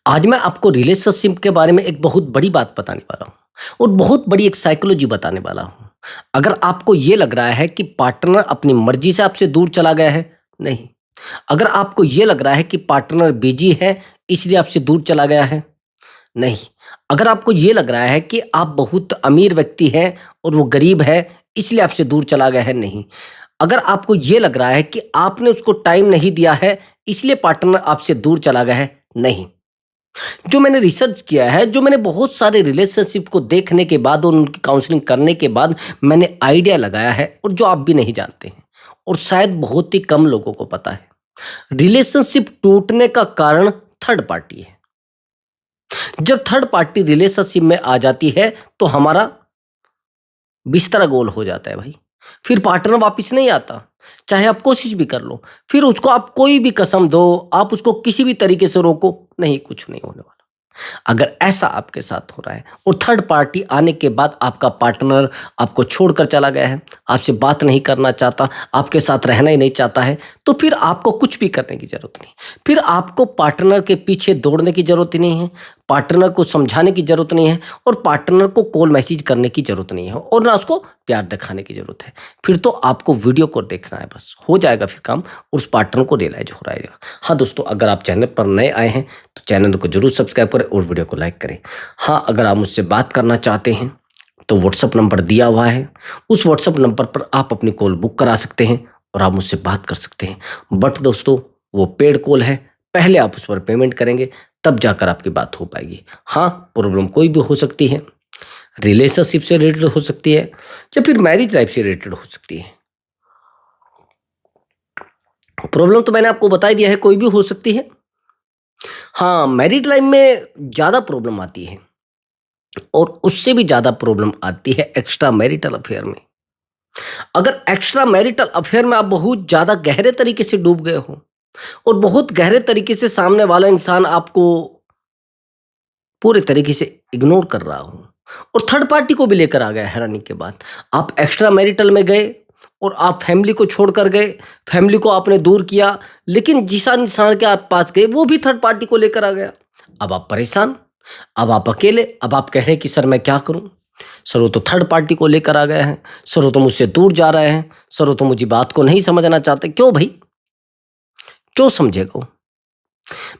आज मैं आपको रिलेशनशिप के बारे में एक बहुत बड़ी बात बताने वाला हूँ और बहुत बड़ी एक साइकोलॉजी बताने वाला हूँ। अगर आपको ये लग रहा है कि पार्टनर अपनी मर्जी से आपसे दूर चला गया है, नहीं। अगर आपको ये लग रहा है कि पार्टनर बिजी है इसलिए आपसे दूर चला गया है, नहीं। अगर आपको ये लग रहा है कि आप बहुत अमीर व्यक्ति हैं और वो गरीब है इसलिए आपसे दूर चला गया है, नहीं। अगर आपको ये लग रहा है कि आपने उसको टाइम नहीं दिया है इसलिए पार्टनर आपसे दूर चला गया है, नहीं। जो मैंने रिसर्च किया है, जो मैंने बहुत सारे रिलेशनशिप को देखने के बाद और उनकी काउंसलिंग करने के बाद मैंने आइडिया लगाया है और जो आप भी नहीं जानते हैं और शायद बहुत ही कम लोगों को पता है। रिलेशनशिप टूटने का कारण थर्ड पार्टी है। जब थर्ड पार्टी रिलेशनशिप में आ जाती है तो हमारा बिस्तर गोल हो जाता है भाई। फिर पार्टनर वापस नहीं आता, चाहे आप कोशिश भी कर लो। फिर उसको आप कोई भी कसम दो, आप उसको किसी भी तरीके से रोको, नहीं, कुछ नहीं होने वाला। अगर ऐसा आपके साथ हो रहा है और थर्ड पार्टी आने के बाद आपका पार्टनर आपको छोड़कर चला गया है, आपसे बात नहीं करना चाहता, आपके साथ रहना ही नहीं चाहता है, तो फिर आपको कुछ भी करने की जरूरत नहीं। फिर आपको पार्टनर के पीछे दौड़ने की जरूरत ही नहीं है, पार्टनर को समझाने की जरूरत नहीं है और पार्टनर को कॉल मैसेज करने की जरूरत नहीं है और ना उसको प्यार दिखाने की जरूरत है। फिर तो आपको वीडियो को देखना है, बस हो जाएगा फिर काम और उस पार्टनर को रियलाइज हो रहा है। हाँ दोस्तों, अगर आप चैनल पर नए आए हैं तो चैनल को जरूर सब्सक्राइब करें और वीडियो को लाइक करें। हाँ, अगर आप मुझसे बात करना चाहते हैं तो व्हाट्सअप नंबर दिया हुआ है, उस व्हाट्सअप नंबर पर आप अपनी कॉल बुक करा सकते हैं और आप मुझसे बात कर सकते हैं। बट दोस्तों, वो पेड कॉल है, पहले आप उस पर पेमेंट करेंगे तब जाकर आपकी बात हो पाएगी। हाँ, प्रॉब्लम कोई भी हो सकती है, रिलेशनशिप से रिलेटेड हो सकती है या फिर मैरिज लाइफ से रिलेटेड हो सकती है। प्रॉब्लम तो मैंने आपको बता ही दिया है, कोई भी हो सकती है। हाँ, मैरिड लाइफ में ज़्यादा प्रॉब्लम आती है और उससे भी ज़्यादा प्रॉब्लम आती है एक्स्ट्रा मैरिटल अफेयर में। अगर एक्स्ट्रा मैरिटल अफेयर में आप बहुत ज़्यादा गहरे तरीके से डूब गए हो और बहुत गहरे तरीके से सामने वाला इंसान आपको पूरे तरीके से इग्नोर कर रहा हो और थर्ड पार्टी को भी लेकर आ गया हैरानी के बाद, आप एक्स्ट्रा मैरिटल में गए और आप फैमिली को छोड़कर गए, फैमिली को आपने दूर किया, लेकिन जिस इंसान के आप पास गए वो भी थर्ड पार्टी को लेकर आ गया। अब आप परेशान, अब आप अकेले, अब आप कह रहे हैं कि सर मैं क्या करूं, सर वो तो थर्ड पार्टी को लेकर आ गए हैं, सर वो तो मुझसे दूर जा रहे हैं, सर वो तो मुझे बात को नहीं समझना चाहते। क्यों भाई, क्यों समझेगा वो?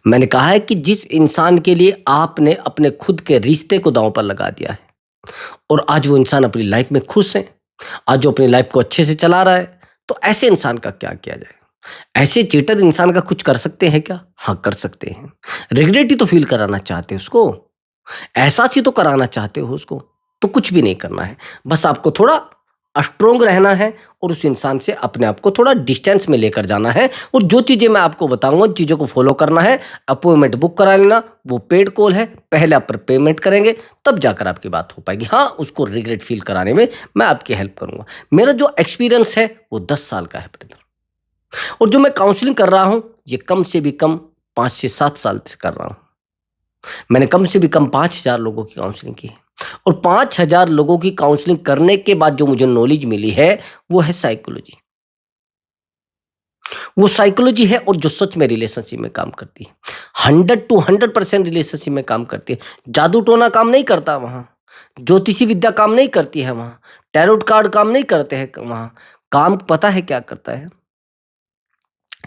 मैंने कहा है कि जिस इंसान के लिए आपने अपने खुद के रिश्ते को दांव पर लगा दिया है और आज वो इंसान अपनी लाइफ में खुश है, आज जो अपनी लाइफ को अच्छे से चला रहा है, तो ऐसे इंसान का क्या किया जाए? ऐसे चीटर इंसान का कुछ कर सकते हैं क्या? हाँ, कर सकते हैं। रिग्रेट ही तो फील कराना चाहते हैं उसको, एहसास ही तो कराना चाहते हो उसको, तो कुछ भी नहीं करना है। बस आपको थोड़ा स्ट्रोंग रहना है और उस इंसान से अपने आप को थोड़ा डिस्टेंस में लेकर जाना है और जो चीज़ें मैं आपको बताऊंगा उन चीज़ों को फॉलो करना है। अपॉइंटमेंट बुक करा लेना, वो पेड कॉल है, पहले आप पर पेमेंट करेंगे तब जाकर आपकी बात हो पाएगी। हाँ, उसको रिग्रेट फील कराने में मैं आपकी हेल्प करूंगा। मेरा जो एक्सपीरियंस है वो 10 साल का है ब्रदर, और जो मैं काउंसलिंग कर रहा हूँ ये कम से भी कम 5 से 7 साल से कर रहा हूँ। मैंने कम से भी कम 5,000 लोगों की काउंसलिंग की है और 5,000 लोगों की काउंसलिंग करने के बाद जो मुझे नॉलेज मिली है वो है साइकोलॉजी। वो साइकोलॉजी है और जो सच में रिलेशनशिप में काम करती है, 100% रिलेशनशिप में काम करती है। जादू टोना काम नहीं करता वहां, ज्योतिषी विद्या काम नहीं करती है वहां, टैरोट कार्ड काम नहीं करते हैं वहां। काम पता है क्या करता है?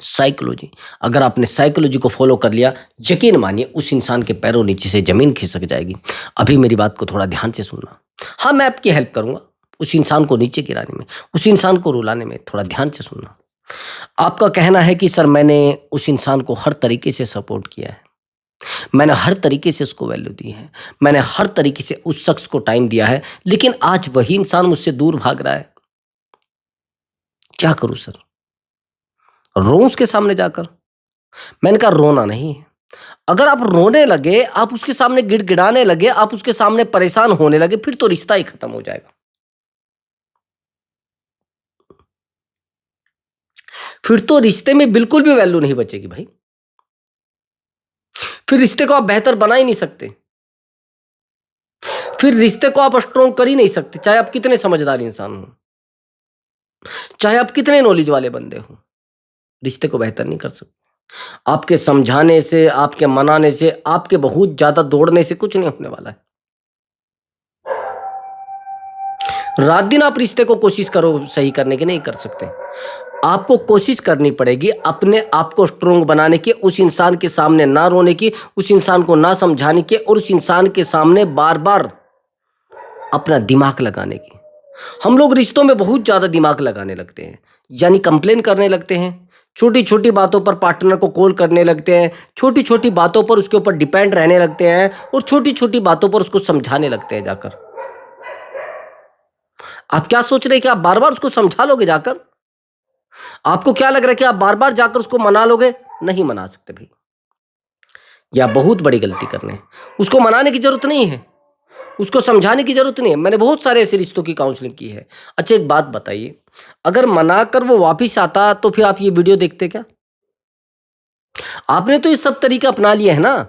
साइकोलॉजी। अगर आपने साइकोलॉजी को फॉलो कर लिया, यकीन मानिए उस इंसान के पैरों नीचे से जमीन खिसक जाएगी। अभी मेरी बात को थोड़ा ध्यान से सुनना। हाँ, मैं आपकी हेल्प करूंगा उस इंसान को नीचे गिराने में, उस इंसान को रुलाने में। थोड़ा ध्यान से सुनना। आपका कहना है कि सर मैंने उस इंसान को हर तरीके से सपोर्ट किया है, मैंने हर तरीके से उसको वैल्यू दी है, मैंने हर तरीके से उस शख्स को टाइम दिया है, लेकिन आज वही इंसान मुझसे दूर भाग रहा है, क्या करूं सर? रो उसके सामने जाकर? मैंने कहा रोना नहीं है। अगर आप रोने लगे, आप उसके सामने गिड़गिड़ाने लगे, आप उसके सामने परेशान होने लगे, फिर तो रिश्ता ही खत्म हो जाएगा। फिर तो रिश्ते में बिल्कुल भी वैल्यू नहीं बचेगी भाई। फिर रिश्ते को आप बेहतर बना ही नहीं सकते, फिर रिश्ते को आप स्ट्रोंग कर ही नहीं सकते, चाहे आप कितने समझदार इंसान हो, चाहे आप कितने नॉलेज वाले बंदे हो, रिश्ते को बेहतर नहीं कर सकते। आपके समझाने से, आपके मनाने से, आपके बहुत ज़्यादा दौड़ने से कुछ नहीं होने वाला है। रात दिन आप रिश्ते को कोशिश करो सही करने की, नहीं कर सकते। आपको कोशिश करनी पड़ेगी अपने आप को स्ट्रोंग बनाने की, उस इंसान के सामने ना रोने की, उस इंसान को ना समझाने की और उस इंसान के सामने बार-बार अपना दिमाग लगाने की। हम लोग रिश्तों में बहुत ज़्यादा दिमाग लगाने लगते हैं, यानी कंप्लेन करने लगते हैं, छोटी-छोटी बातों पर पार्टनर को कॉल करने लगते हैं, छोटी-छोटी बातों पर उसके ऊपर डिपेंड रहने लगते हैं और छोटी-छोटी बातों पर उसको समझाने लगते हैं जाकर। आप क्या सोच रहे हैं कि आप बार-बार उसको समझा लोगे जाकर? आपको क्या लग रहा है कि आप बार-बार जाकर उसको मना लोगे? नहीं मना सकते भई। ये आप बहुत बड़ी गलती कर रहे हैं। उसको मनाने की ज़रूरत नहीं है, उसको समझाने की ज़रूरत नहीं है। मैंने बहुत सारे ऐसे रिश्तों की काउंसलिंग की है। अच्छा एक बात बताइए, अगर मनाकर वो वापिस आता तो फिर आप ये वीडियो देखते क्या? आपने तो ये सब तरीके अपना लिए हैं ना?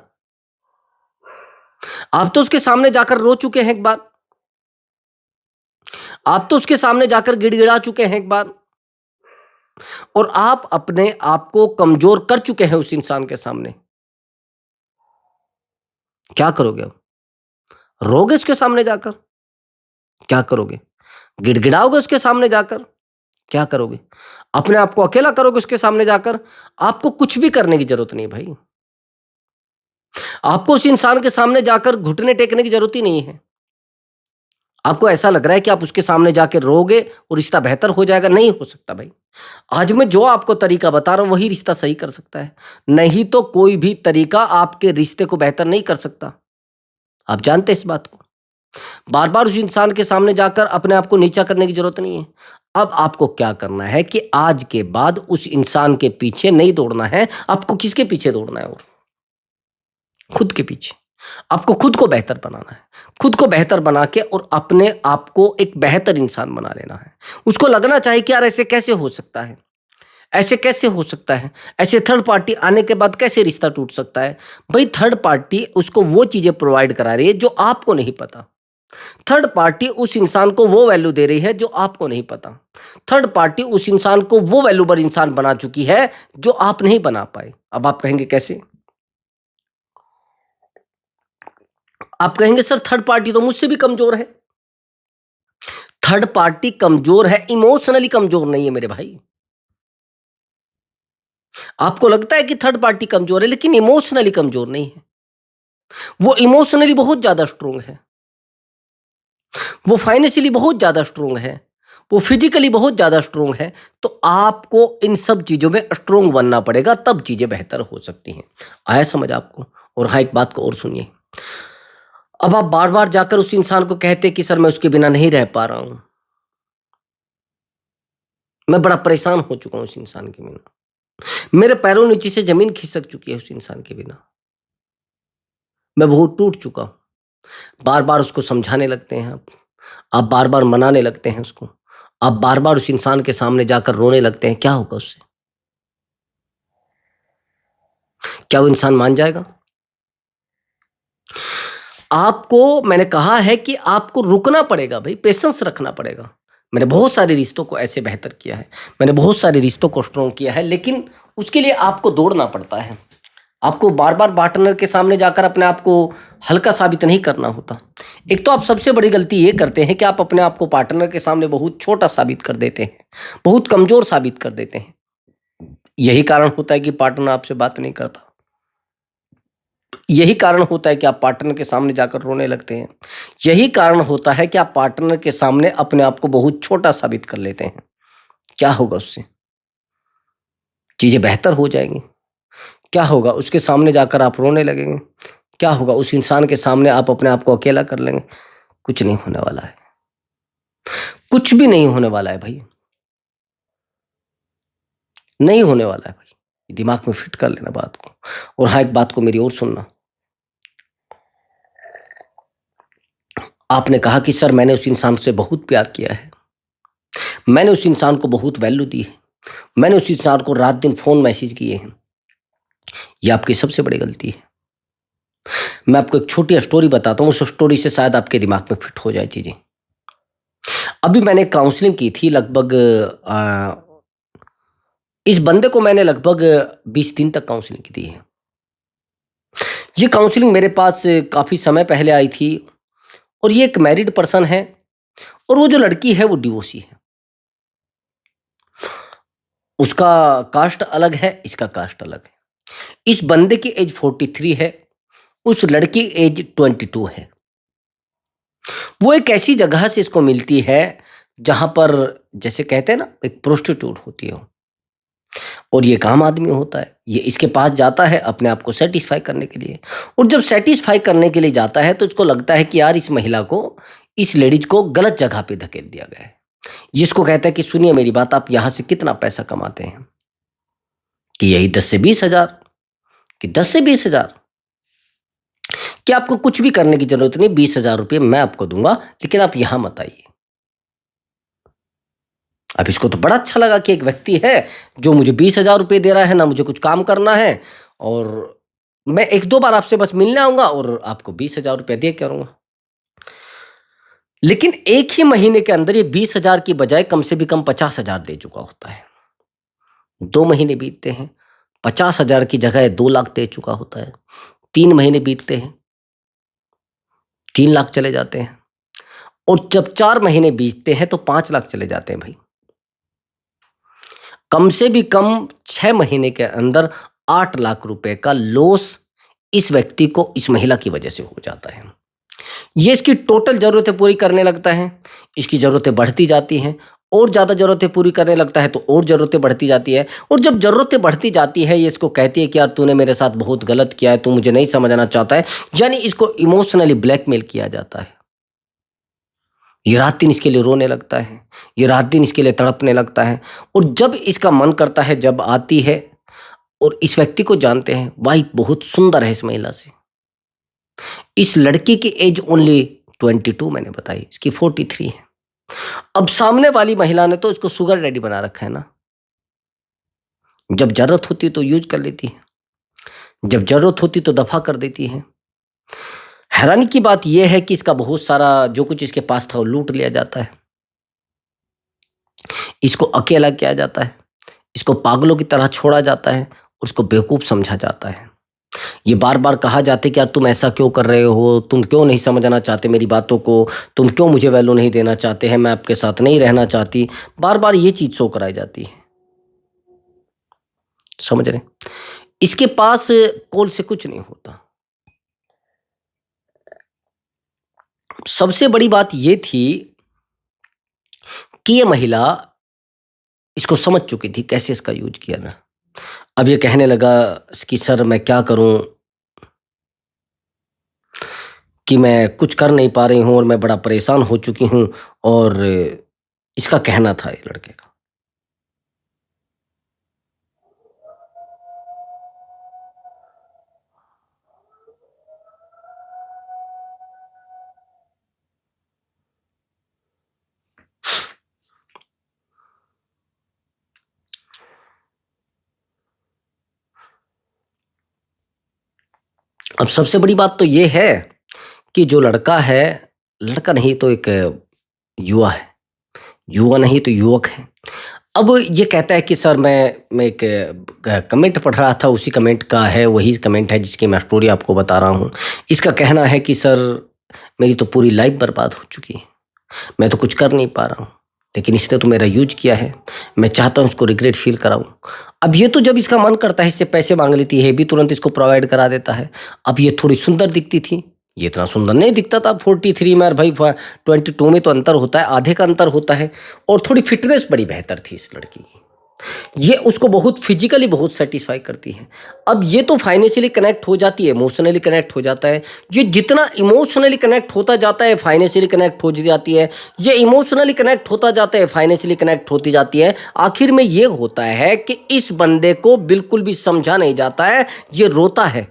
आप तो उसके सामने जाकर रो चुके हैं एक बार। आप तो उसके सामने जाकर गिड़गिड़ा चुके हैं एक बार और आप अपने आप को कमज़ोर कर चुके हैं उस इंसान के सामने। क्या करोगे अब? रोगे उसके सामने जाकर? क्या करोगे? गिड़गिड़ाओगे उसके सामने जाकर? क्या करोगे? अपने आप को अकेला करोगे उसके सामने जाकर? आपको कुछ भी करने की ज़रूरत नहीं है भाई। आपको उस इंसान के सामने जाकर घुटने टेकने की ज़रूरत ही नहीं है। आपको ऐसा लग रहा है कि आप उसके सामने जाके रोओगे और रिश्ता बेहतर हो जाएगा, नहीं हो सकता भाई। आज मैं जो आपको तरीका बता रहा हूँ वही रिश्ता सही कर सकता है, नहीं तो कोई भी तरीका आपके रिश्ते को बेहतर नहीं कर सकता। आप जानते हैं इस बात को। बार-बार उस इंसान के सामने जाकर अपने आप को नीचा करने की ज़रूरत नहीं है। अब आपको क्या करना है कि आज के बाद उस इंसान के पीछे नहीं दौड़ना है, आपको किसके पीछे दौड़ना है और? खुद के पीछे। आपको खुद को बेहतर बनाना है। खुद को बेहतर बना के और अपने आप को एक बेहतर इंसान बना लेना है। उसको लगना चाहिए कि यार ऐसे कैसे हो सकता है? ऐसे कैसे हो सकता है? ऐसे थर्ड पार्टी आने के बाद कैसे रिश्ता टूट सकता है? भई थर्ड पार्टी उसको वो चीज़ें प्रोवाइड करा रही है जो आपको नहीं पता। थर्ड पार्टी उस इंसान को वो वैल्यू दे रही है जो आपको नहीं पता। थर्ड पार्टी उस इंसान को वो वैल्यूएबल इंसान बना चुकी है जो आप नहीं बना पाए। अब आप कहेंगे कैसे? आप कहेंगे सर थर्ड पार्टी तो मुझसे भी कमज़ोर है। थर्ड पार्टी कमज़ोर है, इमोशनली कमज़ोर नहीं है मेरे भाई। आपको लगता है कि थर्ड पार्टी कमज़ोर है लेकिन इमोशनली कमज़ोर नहीं है। वो इमोशनली बहुत ज़्यादा स्ट्रॉन्ग है। वो फाइनेंशियली बहुत ज़्यादा स्ट्रॉन्ग है। वो फिज़िकली बहुत ज़्यादा स्ट्रॉन्ग है। तो आपको इन सब चीज़ों में स्ट्रॉन्ग बनना पड़ेगा तब चीज़ें बेहतर हो सकती हैं। आया समझ आपको? और हाँ, एक बात को और सुनिए। अब आप बार-बार जाकर उस इंसान को कहते कि सर मैं उसके बिना नहीं रह पा रहा हूँ। मैं बड़ा परेशान हो चुका हूँ उस इंसान के बिना। मेरे पैरों नीचे से ज़मीन खिसक चुकी है उस इंसान के बिना। मैं बहुत टूट चुका हूँ। बार-बार उसको समझाने लगते हैं आप। आप बार-बार मनाने लगते हैं उसको। आप बार-बार उस इंसान के सामने जाकर रोने लगते हैं, क्या होगा उससे? क्या वो इंसान मान जाएगा? आपको मैंने कहा है कि आपको रुकना पड़ेगा भई, पेशेंस रखना पड़ेगा। मैंने बहुत सारे रिश्तों को ऐसे बेहतर किया है। मैंने बहुत सारे रिश्तों को स्ट्रॉन्ग किया है, लेकिन उसके लिए आपको दौड़ना पड़ता है। आपको बार-बार पार्टनर के सामने जाकर अपने आप को हल्का साबित नहीं करना होता। एक तो आप सबसे बड़ी गलती ये करते हैं कि आप अपने आप को पार्टनर के सामने बहुत छोटा साबित कर देते हैं, बहुत कमज़ोर साबित कर देते हैं। यही कारण होता है कि पार्टनर आपसे बात नहीं करता। यही कारण होता है कि आप पार्टनर के सामने जाकर रोने लगते हैं। यही कारण होता है कि आप पार्टनर के सामने अपने आप को बहुत छोटा साबित कर लेते हैं। क्या होगा उससे? चीज़ें बेहतर हो जाएँगी। क्या होगा? उसके सामने जाकर आप रोने लगेंगे। क्या होगा? उस इंसान के सामने आप अपने आप को अकेला कर लेंगे। कुछ नहीं होने वाला है। कुछ भी नहीं होने वाला है भई। नहीं होने वाला है भाई। दिमाग में फिट कर लेना बात को। और हाँ, एक बात को मेरी और सुनना। आपने कहा कि सर मैंने उस इंसान से बहुत प्यार किया है। मैंने उस इंसान को बहुत वैल्यू दी है। मैंने उस इंसान को रात-दिन फ़ोन मैसेज किए हैं। ये आपकी सबसे बड़ी गलती है। मैं आपको एक छोटी स्टोरी बताता हूँ, उस स्टोरी से शायद आपके दिमाग में फिट हो जाए चीज़ें। अभी मैंने काउंसलिंग की थी लगभग इस बंदे को मैंने लगभग 20 दिन तक काउंसलिंग की दी है। ये काउंसलिंग मेरे पास काफ़ी समय पहले आई थी और ये एक मैरिड पर्सन है और वो जो लड़की है वो डिवोर्सी है। उसका कास्ट अलग है, इसका कास्ट अलग है। इस बंदे की एज 43 है, उस लड़की एज 22 है। वो एक ऐसी जगह से इसको मिलती है जहां पर जैसे कहते हैं ना एक प्रोस्टिट्यूट होती है और ये काम आदमी होता है। ये इसके पास जाता है अपने आप को सेटिस्फाई करने के लिए और जब सेटिस्फाई करने के लिए जाता है तो इसको लगता है कि यार इस महिला को, इस लेडीज को गलत जगह पे धकेल दिया गया है। जिसको कहता है कि सुनिए मेरी बात, आप यहां से कितना पैसा कमाते हैं? कि यही 10 से 20 हजार। कि 10 से 20 हजार? कि आपको कुछ भी करने की जरूरत नहीं, 20 हजार रुपये मैं आपको दूंगा, लेकिन आप यहां मत आइए। अब इसको तो बड़ा अच्छा लगा कि एक व्यक्ति है जो मुझे 20 हजार रुपये दे रहा है, ना मुझे कुछ काम करना है और मैं एक दो बार आपसे बस मिलने आऊंगा और आपको 20 हजार रुपये दे के करूंगा। लेकिन एक ही महीने के अंदर ये 20 हजार की बजाय कम से भी कम 50 हजार दे चुका होता है। 2 महीने बीतते हैं, 50 हजार की जगह 2 लाख दे चुका होता है। 3 महीने बीतते हैं, 3 लाख चले जाते हैं और जब 4 महीने बीतते हैं तो 5 लाख चले जाते हैं भाई। कम से भी कम 6 महीने के अंदर 8 लाख रुपए का लॉस इस व्यक्ति को इस महिला की वजह से हो जाता है। ये इसकी टोटल ज़रूरतें पूरी करने लगता है, इसकी ज़रूरतें बढ़ती जाती हैं और ज़्यादा ज़रूरतें पूरी करने लगता है तो और ज़रूरतें बढ़ती जाती है और जब ज़रूरतें बढ़ती जाती है ये इसको कहती है कि यार तूने मेरे साथ बहुत गलत किया है, तू मुझे नहीं समझना चाहता है, यानी इसको इमोशनली ब्लैकमेल किया जाता है। ये रात दिन इसके लिए रोने लगता है, ये रात दिन इसके लिए तड़पने लगता है और जब इसका मन करता है, जब आती है और इस व्यक्ति को जानते हैं, वाइफ बहुत सुंदर है इस महिला से। इस लड़की की एज ओनली 22 मैंने बताई, इसकी 43 है। अब सामने वाली महिला ने तो इसको शुगर डैडी बना रखा है ना। जब जरूरत होती तो यूज कर लेती है, जब जरूरत होती तो दफा कर देती है। हैरानी की बात यह है कि इसका बहुत सारा जो कुछ इसके पास था वो लूट लिया जाता है। इसको अकेला किया जाता है, इसको पागलों की तरह छोड़ा जाता है और उसको बेवकूफ समझा जाता है। ये बार बार कहा जाता है कि यार तुम ऐसा क्यों कर रहे हो, तुम क्यों नहीं समझना चाहते मेरी बातों को, तुम क्यों मुझे वैल्यू नहीं देना चाहते हैं, मैं आपके साथ नहीं रहना चाहती। बार बार ये चीज शो कराई जाती है। समझ रहे? इसके पास कॉल से कुछ नहीं होता। सबसे बड़ी बात ये थी कि ये महिला इसको समझ चुकी थी कैसे इसका यूज किया ना। अब ये कहने लगा कि सर मैं क्या करूं कि मैं कुछ कर नहीं पा रही हूं और मैं बड़ा परेशान हो चुकी हूं। और इसका कहना था ये लड़के का। अब सबसे बड़ी बात तो ये है कि जो लड़का है, लड़का नहीं तो एक युवा है, युवा नहीं तो युवक है। अब ये कहता है कि सर मैं एक कमेंट पढ़ रहा था, उसी कमेंट का है, वही कमेंट है जिसकी मैं स्टोरी आपको बता रहा हूँ। इसका कहना है कि सर मेरी तो पूरी लाइफ बर्बाद हो चुकी है, मैं तो कुछ कर नहीं पा रहा हूँ, लेकिन इसने तो मेरा यूज किया है, मैं चाहता हूँ उसको रिग्रेट फील कराऊँ। अब ये तो जब इसका मन करता है इससे पैसे मांग लेती है, भी तुरंत इसको प्रोवाइड करा देता है। अब ये थोड़ी सुंदर दिखती थी, ये इतना सुंदर नहीं दिखता था 43 में, और भाई 22 में तो अंतर होता है, आधे का अंतर होता है। और थोड़ी फिटनेस बड़ी बेहतर थी इस लड़की की, ये उसको बहुत फिजिकली बहुत सेटिस्फाई करती है। अब ये तो फाइनेंशियली कनेक्ट हो जाती है, इमोशनली कनेक्ट हो जाता है। ये जितना इमोशनली कनेक्ट होता जाता है फाइनेंशियली कनेक्ट हो जाती है, ये इमोशनली कनेक्ट होता जाता है फाइनेंशियली कनेक्ट होती जाती है। आखिर में ये होता है कि इस बंदे को बिल्कुल भी समझा नहीं जाता है। ये रोता है,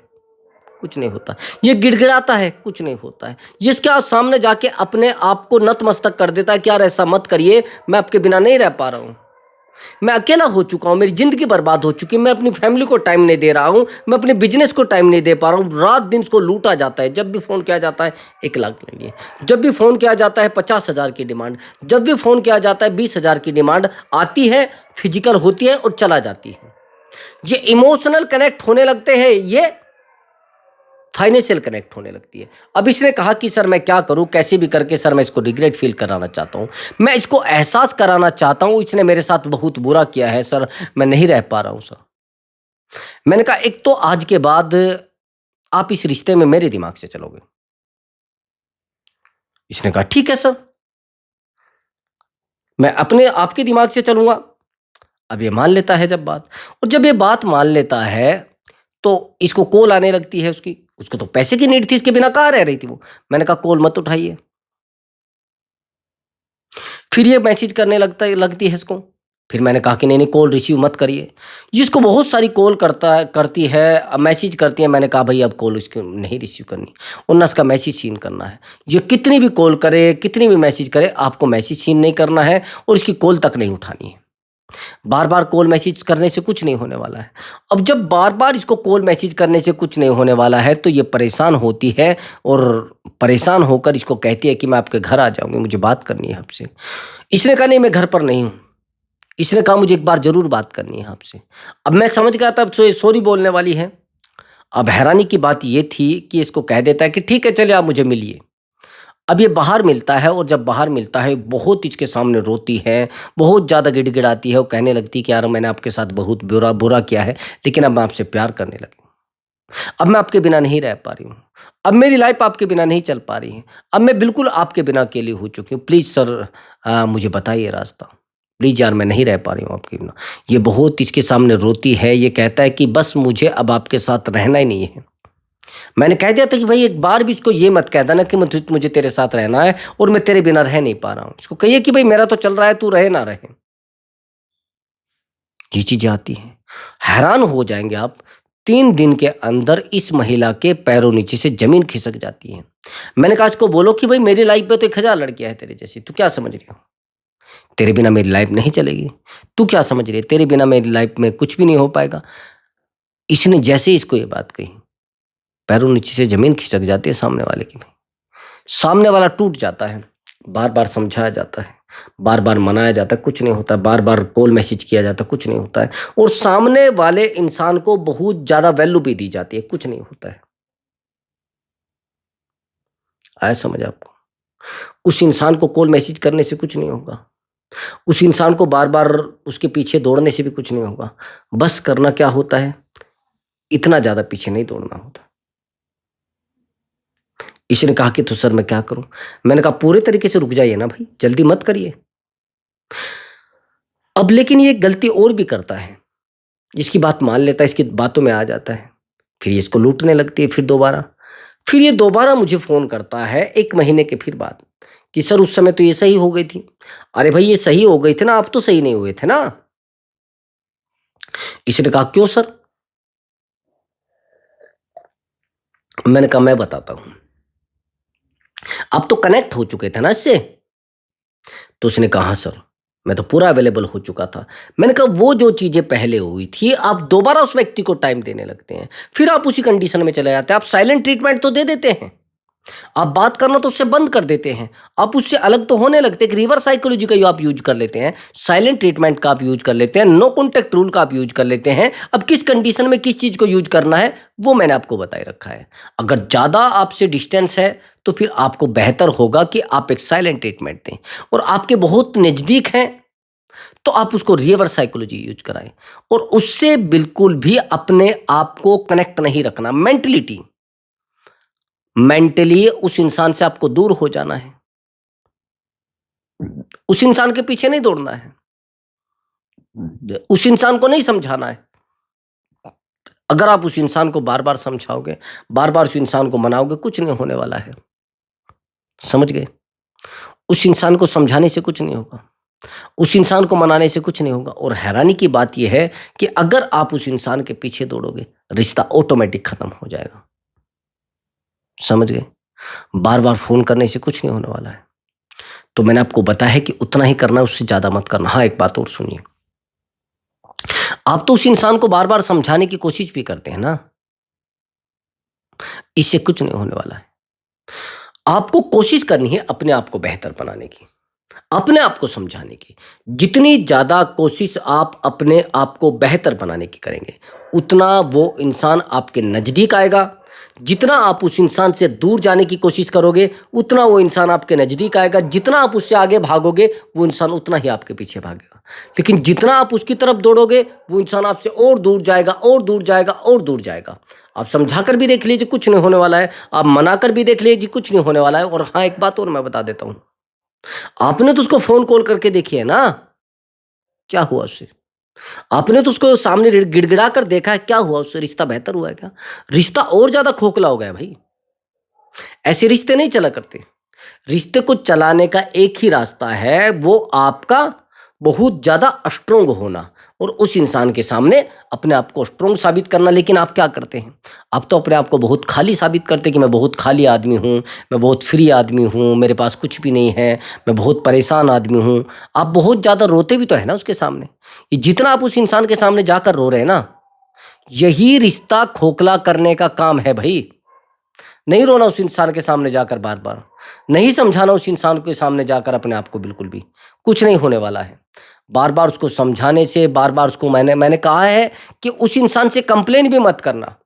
कुछ नहीं होता, ये गिड़गिड़ाता है, कुछ नहीं होता है। ये इसके सामने जाके अपने आप को नतमस्तक कर देता है कि यार ऐसा मत करिए, मैं आपके बिना नहीं रह पा रहा हूँ। मैं अकेला हो चुका हूँ, मेरी ज़िंदगी बर्बाद हो चुकी है, मैं अपनी फैमिली को टाइम नहीं दे रहा हूँ, मैं अपने बिज़नेस को टाइम नहीं दे पा रहा हूँ, रात दिन इसको लूटा जाता है। जब भी फ़ोन किया जाता है 1 लाख के लिए, जब भी फ़ोन किया जाता है 50,000 की डिमांड, जब भी फ़ोन किया जाता है 20,000 की डिमांड आती है, फिज़िकल होती है और चला जाती है। ये इमोशनल कनेक्ट होने लगते हैं, ये फाइनेंशियल कनेक्ट होने लगती है। अब इसने कहा कि सर मैं क्या करूं, कैसे भी करके सर मैं इसको रिग्रेट फील कराना चाहता हूं, मैं इसको एहसास कराना चाहता हूं, इसने मेरे साथ बहुत बुरा किया है सर, मैं नहीं रह पा रहा हूं सर। मैंने कहा एक तो आज के बाद आप इस रिश्ते में मेरे दिमाग से चलोगे। इसने कहा ठीक है सर, मैं अपने आपके दिमाग से चलूंगा। अब ये मान लेता है जब बात, और जब ये बात मान लेता है तो इसको कॉल आने लगती है उसकी, उसको तो पैसे की नीड थी, इसके बिना कहाँ रह रही थी वो। मैंने कहा कॉल मत उठाइए। फिर ये मैसेज करने लगती है इसको। फिर मैंने कहा कि नहीं नहीं, कॉल रिसीव मत करिए। ये इसको बहुत सारी कॉल करती है, मैसेज करती है। मैंने कहा भाई अब कॉल इसकी नहीं रिसीव करनी, और ना इसका मैसेज सीन करना है। ये कितनी भी कॉल करे, कितनी भी मैसेज करे, आपको मैसेज सीन नहीं करना है और इसकी कॉल तक नहीं उठानी है। बार बार कॉल मैसेज करने से कुछ नहीं होने वाला है। अब जब बार बार इसको कॉल मैसेज करने से कुछ नहीं होने वाला है तो ये परेशान होती है, और परेशान होकर इसको कहती है कि मैं आपके घर आ जाऊंगी, मुझे बात करनी है आपसे। इसने कहा नहीं मैं घर पर नहीं हूँ। इसने कहा मुझे एक बार जरूर बात करनी है आपसे। अब मैं समझ गया था, अब तो ये सॉरी बोलने वाली है। अब हैरानी की बात ये थी कि इसको कह देता है कि ठीक है चलिए आप मुझे मिलिए। अब ये बाहर मिलता है, और जब बाहर मिलता है बहुत इसके सामने रोती है, बहुत ज़्यादा गिड़गिड़ाती है, और कहने लगती है कि यार मैंने आपके साथ बहुत बुरा बुरा किया है, लेकिन अब मैं आपसे प्यार करने लगी हूँ। अब मैं आपके बिना नहीं रह पा रही हूँ, अब मेरी लाइफ आपके बिना नहीं चल पा रही है, अब मैं बिल्कुल आपके बिना अकेली हो चुकी हूँ। प्लीज़ सर मुझे बताइए रास्ता, प्लीज़ यार मैं नहीं रह पा रही हूँ आपके बिना। ये बहुत इसके सामने रोती है, ये कहता है कि बस मुझे अब आपके साथ रहना ही नहीं है। मैंने कह दिया था कि भाई एक बार भी इसको ये मत कह देना कि मुझे तेरे साथ रहना है और मैं तेरे बिना रह नहीं पा रहा हूँ। इसको कहिए कि भाई मेरा तो चल रहा है, तू रहे ना रहे। ये चीजें आती हैं, हैरान हो जाएंगे आप। 3 दिन के अंदर इस महिला के पैरों नीचे से जमीन खिसक जाती है। मैंने कहा इसको बोलो कि भाई मेरी लाइफ में तो 1,000 लड़कियां हैं तेरे जैसी, तू क्या समझ रही हो, तेरे बिना मेरी लाइफ नहीं चलेगी। तू क्या समझ रही है, तेरे बिना मेरी लाइफ में कुछ भी नहीं हो पाएगा। इसने जैसे ही इसको ये बात कही, पैरों नीचे से जमीन खिसक जाती है सामने वाले की। सामने वाला टूट जाता है। बार बार समझाया जाता है, बार बार मनाया जाता है, कुछ नहीं होता है। बार बार कॉल मैसेज किया जाता है, कुछ नहीं होता है। और सामने वाले इंसान को बहुत ज्यादा वैल्यू भी दी जाती है, कुछ नहीं होता है। आया समझ आपको? उस इंसान को कॉल मैसेज करने से कुछ नहीं होगा, उस इंसान को बार बार उसके पीछे दौड़ने से भी कुछ नहीं होगा। बस करना क्या होता है, इतना ज्यादा पीछे नहीं दौड़ना होता। इसने कहा कि तो सर मैं क्या करूं। मैंने कहा पूरे तरीके से रुक जाइए ना भाई, जल्दी मत करिए। अब लेकिन ये गलती और भी करता है, इसकी बात मान लेता है, इसकी बातों में आ जाता है। फिर ये इसको लूटने लगती है। फिर ये दोबारा मुझे फोन करता है 1 महीने के फिर बाद कि सर उस समय तो ये सही हो गई थी। अरे भाई ये सही हो गई थी ना, आप तो सही नहीं हुए थे ना। इसने कहा क्यों सर। मैंने कहा मैं बताता हूं, आप तो कनेक्ट हो चुके थे ना इससे। तो उसने कहा हाँ सर, मैं तो पूरा अवेलेबल हो चुका था। मैंने कहा वो जो चीजें पहले हुई थी, आप दोबारा उस व्यक्ति को टाइम देने लगते हैं, फिर आप उसी कंडीशन में चले जाते हैं। आप साइलेंट ट्रीटमेंट तो दे देते हैं, आप बात करना तो उससे बंद कर देते हैं, आप उससे अलग तो होने लगते हैं। रिवर्स साइकोलॉजी का आप यूज कर लेते हैं, साइलेंट ट्रीटमेंट का आप यूज कर लेते हैं, नो कॉन्टेक्ट रूल का आप यूज कर लेते हैं। अब किस कंडीशन में किस चीज को यूज करना है वो मैंने आपको बताए रखा है। अगर ज्यादा आपसे डिस्टेंस है तो फिर आपको बेहतर होगा कि आप एक साइलेंट ट्रीटमेंट दें, और आपके बहुत नजदीक हैं तो आप उसको रिवर्स साइकोलॉजी यूज कराएं, और उससे बिल्कुल भी अपने आप को कनेक्ट नहीं रखना। मेंटली उस इंसान से आपको दूर हो जाना है, उस इंसान के पीछे नहीं दौड़ना है, उस इंसान को नहीं समझाना है। अगर आप उस इंसान को बार बार समझाओगे, बार बार उस इंसान को मनाओगे, कुछ नहीं होने वाला है। समझ गए? उस इंसान को समझाने से कुछ नहीं होगा, उस इंसान को मनाने से कुछ नहीं होगा। और हैरानी की बात यह है कि अगर आप उस इंसान के पीछे दौड़ोगे, रिश्ता ऑटोमेटिक खत्म हो जाएगा। समझ गए? बार बार फोन करने से कुछ नहीं होने वाला है। तो मैंने आपको बताया है कि उतना ही करना, उससे ज्यादा मत करना। हाँ एक बात और सुनिए, आप तो उस इंसान को बार बार समझाने की कोशिश भी करते हैं ना, इससे कुछ नहीं होने वाला है। आपको कोशिश करनी है अपने आप को बेहतर बनाने की, अपने आप को समझाने की। जितनी ज़्यादा कोशिश आप अपने आप को बेहतर बनाने की करेंगे, उतना वो इंसान आपके नज़दीक आएगा। जितना आप उस इंसान से दूर जाने की कोशिश करोगे, उतना वो इंसान आपके नज़दीक आएगा। जितना आप उससे आगे भागोगे, वो इंसान उतना ही आपके पीछे भागेगा। लेकिन जितना आप उसकी तरफ दौड़ोगे, वो इंसान आपसे और दूर जाएगा और दूर जाएगा और दूर जाएगा। आप समझा कर भी देख लीजिए, कुछ नहीं होने वाला है। आप मना कर भी देख लीजिए, कुछ नहीं होने वाला है। और हाँ, एक बात और मैं बता देता हूँ, आपने तो उसको फ़ोन कॉल करके देखी है ना, क्या हुआ उससे? आपने तो उसको सामने गिड़गिड़ा कर देखा है, क्या हुआ उससे? रिश्ता बेहतर हुआ है क्या? रिश्ता और ज़्यादा खोखला हो गया भाई। ऐसे रिश्ते नहीं चला करते। रिश्ते को चलाने का एक ही रास्ता है, वो आपका बहुत ज़्यादा स्ट्रॉन्ग होना और उस इंसान के सामने अपने आप को स्ट्रॉन्ग साबित करना। लेकिन आप क्या करते हैं? आप तो अपने आप को बहुत खाली साबित करते हैं कि मैं बहुत खाली आदमी हूँ, मैं बहुत फ्री आदमी हूँ, मेरे पास कुछ भी नहीं है, मैं बहुत परेशान आदमी हूँ। आप बहुत ज़्यादा रोते भी तो है ना उसके सामने। ये जितना आप उस इंसान के सामने जाकर रो रहे हैं ना, यही रिश्ता खोखला करने का काम है भाई। नहीं रोना उस इंसान के सामने जाकर बार बार, नहीं समझाना उस इंसान के सामने जाकर अपने आप को, बिल्कुल भी कुछ नहीं होने वाला है। बार बार उसको समझाने से, बार बार उसको मैंने कहा है कि उस इंसान से कंप्लेन भी मत करना।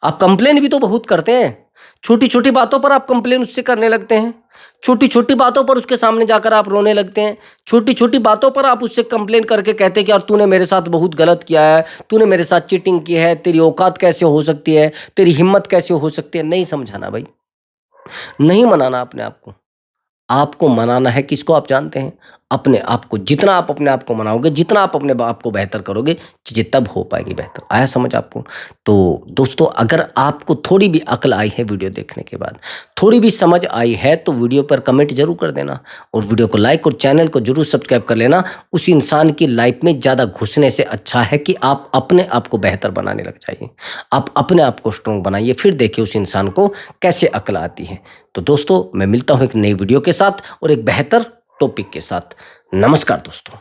आप कंप्लेन भी तो बहुत करते हैं, छोटी छोटी बातों पर आप कंप्लेन उससे करने लगते हैं, छोटी छोटी बातों पर उसके सामने जाकर आप रोने लगते हैं, छोटी छोटी बातों पर आप उससे कंप्लेन करके कहते हैं कि यार तूने मेरे साथ बहुत गलत किया है, तूने मेरे साथ चीटिंग की है, तेरी औकात कैसे हो सकती है, तेरी हिम्मत कैसे हो सकती है। नहीं समझाना भाई, नहीं मनाना अपने आप को। आपको मनाना है किसको, आप जानते हैं? अपने आप को। जितना आप अपने आप को मनाओगे, जितना आप अपने आप को बेहतर करोगे, चीज़ें तब हो पाएगी बेहतर। आया समझ आपको? तो दोस्तों, अगर आपको थोड़ी भी अक्ल आई है वीडियो देखने के बाद, थोड़ी भी समझ आई है, तो वीडियो पर कमेंट जरूर कर देना और वीडियो को लाइक और चैनल को जरूर सब्सक्राइब कर लेना। उस इंसान की लाइफ में ज़्यादा घुसने से अच्छा है कि आप अपने आप को बेहतर बनाने लग जाइए। आप अपने आप को स्ट्रॉन्ग बनाइए, फिर देखिए उस इंसान को कैसे अक्ल आती है। तो दोस्तों, मैं मिलता हूँ एक नई वीडियो के साथ और एक बेहतर टॉपिक के साथ। नमस्कार दोस्तों।